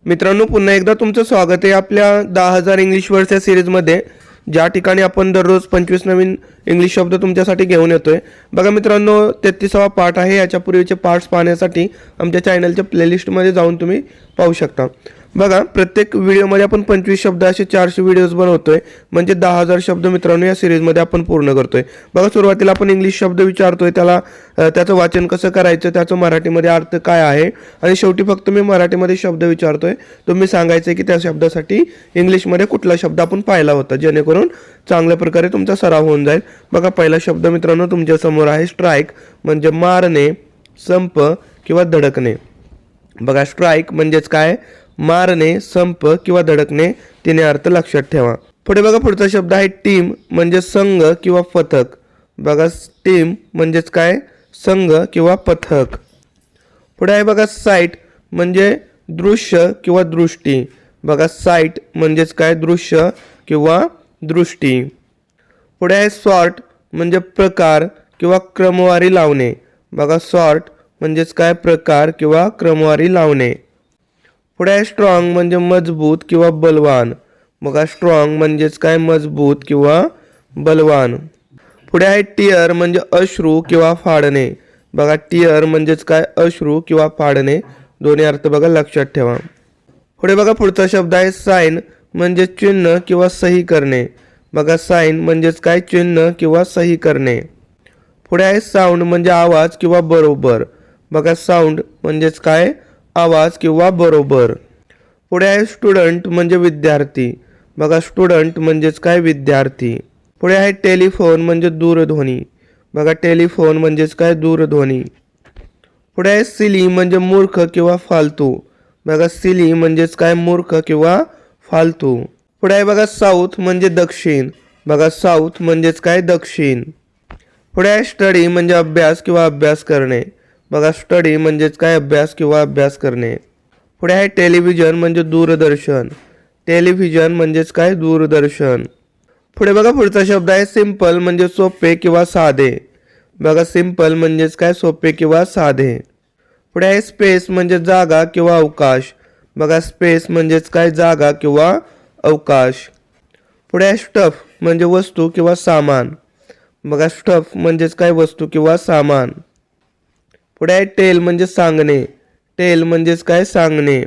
मित्रांनो, पुन्हा एकदा तुमचं स्वागत आहे आपल्या 10,000 इंग्लिश वर्ड्स या सिरीजमध्ये, ज्या ठिकाणी आपण दररोज 25 नवीन इंग्लिश शब्द तुमच्यासाठी घेऊन येतोय. बघा मित्रांनो, 33वा पार्ट आहे. याच्यापूर्वीचे पार्ट्स पाहण्यासाठी आमच्या चॅनलच्या प्लेलिस्टमध्ये जाऊन तुम्ही पाहू शकता. बघा, प्रत्येक व्हिडिओमध्ये आपण 25 शब्द असे 400 व्हिडिओज बनवतोय, म्हणजे 10,000 शब्द मित्रांनो या सिरीजमध्ये आपण पूर्ण करतोय. बघा, सुरुवातीला आपण इंग्लिश शब्द विचारतोय, त्याचं वाचन कसं करायचं, त्याचं मराठीमध्ये अर्थ काय आहे, आणि शेवटी फक्त मी मराठीमध्ये शब्द विचारतोय. तुम्ही सांगायचं की त्या शब्दासाठी इंग्लिशमध्ये कुठला शब्द आपण पाहिला होता, जेणेकरून चांगल्या प्रकारे तुमचा सराव होऊन जाईल. बघा, पहिला शब्द मित्रांनो तुमच्या समोर आहे स्ट्राईक, म्हणजे मारणे, संप किंवा धडकणे. बघा, स्ट्राईक म्हणजेच काय? मारणे, संप किंवा धडकणे. तिने अर्थ लक्षात ठेवा. पुढे बघा, पुढचा शब्द आहे टीम, म्हणजे संघ किंवा पथक. बघा, टीम म्हणजेच काय? संघ किंवा पथक. पुढे आहे बघा साईट, म्हणजे दृश्य किंवा दृष्टी. बघा, साईट म्हणजेच काय? दृश्य किंवा दृष्टी. पुढे आहे सॉर्ट, म्हणजे प्रकार किंवा क्रमवारी लावणे. बघा, सॉर्ट म्हणजेच काय? प्रकार किंवा क्रमवारी लावणे. पुढे आहे स्ट्रॉंग, म्हणजे मजबूत किंवा बलवान. बघा, स्ट्रॉंग म्हणजेच काय? मजबूत किंवा बलवान. पुढे आहे टीयर, म्हणजे अश्रू किंवा फाडणे. बघा, टीयर म्हणजेच काय? अश्रू किंवा फाडणे. दोन्ही अर्थ बघा लक्षात ठेवा. पुढे बघा, पुढचा शब्द आहे साइन, म्हणजे चिन्ह किंवा सही करणे. बघा, साइन म्हणजेच काय? चिन्ह किंवा सही करणे. पुढे आहे साऊंड, म्हणजे आवाज किंवा बरोबर. बघा, साऊंड म्हणजेच काय? आवाज किंवा बरोबर. पुढे आहे स्टुडंट, म्हणजे विद्यार्थी. बघा, स्टुडंट म्हणजेच काय? विद्यार्थी. पुढे आहे टेलिफोन, म्हणजे दूरध्वनी. बघा, टेलिफोन म्हणजेच काय? दूरध्वनी. पुढे आहे सिली, म्हणजे मूर्ख किंवा फालतू. बघा, सिली म्हणजेच काय? मूर्ख किंवा फालतू. पुढे आहे बघा साऊथ, म्हणजे दक्षिण. बघा, साऊथ म्हणजेच काय? दक्षिण. पुढे आहे स्टडी, म्हणजे अभ्यास किंवा अभ्यास करणे. बघा, स्टडी म्हणजेच काय? अभ्यास किंवा अभ्यास करणे. पुढे आहे टेलिव्हिजन, म्हणजे दूरदर्शन. टेलिव्हिजन म्हणजेच काय? दूरदर्शन. पुढे बघा, पुढचा शब्द आहे सिंपल, म्हणजे सोपे किंवा साधे. बघा, सिंपल म्हणजेच काय? सोपे किंवा साधे. पुढे आहे स्पेस, म्हणजे जागा किंवा अवकाश. बघा, स्पेस म्हणजेच काय? जागा किंवा अवकाश. पुढे आहे स्टफ, म्हणजे वस्तू किंवा सामान. बघा, स्टफ म्हणजेच काय? वस्तू किंवा सामान. पुढे आहे टेल, म्हणजे सांगणे. टेल म्हणजेच काय? सांगणे.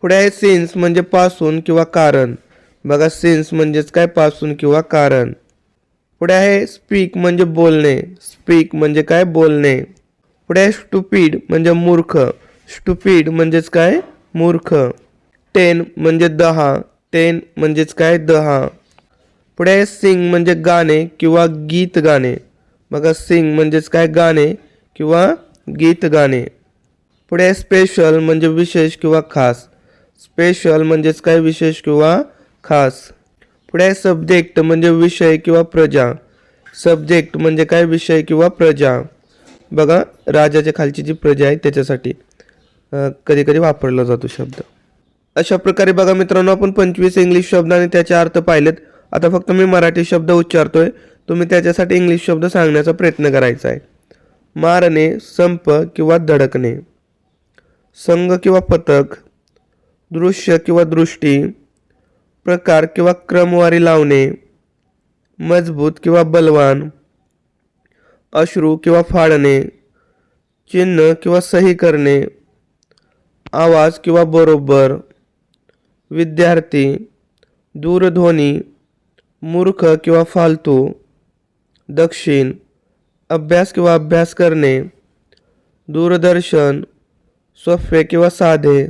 पुढे आहे सिन्स, म्हणजे पासून किंवा कारण. बघा, सिन्स म्हणजेच काय? पासून किंवा कारण. पुढे आहे स्पीक, म्हणजे बोलणे. स्पीक म्हणजे काय? बोलणे. पुढे आहे स्टुपिड, म्हणजे मूर्ख. स्टुपिड म्हणजेच काय? मूर्ख. 10 म्हणजे 10. 10 म्हणजेच काय? 10. पुढे आहे सिंग, म्हणजे गाणे किंवा गीत गाणे. बघा, सिंग म्हणजेच काय? गाणे किंवा गीत गाणे. पुढे आहे स्पेशल, म्हणजे विशेष किंवा खास. स्पेशल म्हणजेच काय? विशेष किंवा खास. पुढे आहे सब्जेक्ट, म्हणजे विषय किंवा प्रजा. सब्जेक्ट म्हणजे काय? विषय किंवा प्रजा. बघा, राजाच्या खालची जी प्रजा आहे त्याच्यासाठी कधी कधी वापरला जातो शब्द. अशा प्रकारे बघा मित्रांनो, आपण 25 इंग्लिश शब्द आणि त्याचे अर्थ पाहिलेत. आता फक्त मी मराठी शब्द उच्चारतोय, तुम्ही त्याच्यासाठी इंग्लिश शब्द सांगण्याचा प्रयत्न करायचा आहे. मारणे, संप किंवा धडकणे. संघ किंवा पथक. दृश्य किंवा दृष्टी. प्रकार किंवा क्रमवारी लावणे. मजबूत किंवा बलवान. अश्रू किंवा फाडणे. चिन्ह किंवा सही करणे. आवाज किंवा बरोबर. विद्यार्थी. दूरध्वनी. मूर्ख किंवा फालतू. दक्षिण. अभ्यास किंवा अभ्यास करणे. दूरदर्शन. सोपे किंवा साधे.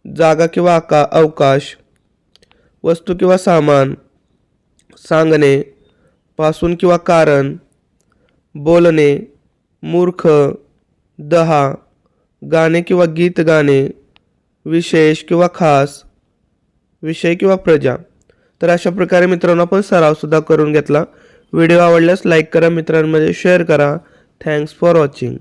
जागा किंवा अवकाश. वस्तू किंवा सामान. सांगणे. पासून किंवा कारण. बोलणे. मूर्ख. 10. गाणे किंवा गीत गाणे. विशेष किंवा खास. विषय किंवा प्रजा. तर अशा प्रकारे मित्रांनो आपण सराव सुद्धा करून घेतला. व्हिडिओ आवडल्यास लाईक करा, मित्रांमध्ये शेअर करा. Thanks for watching.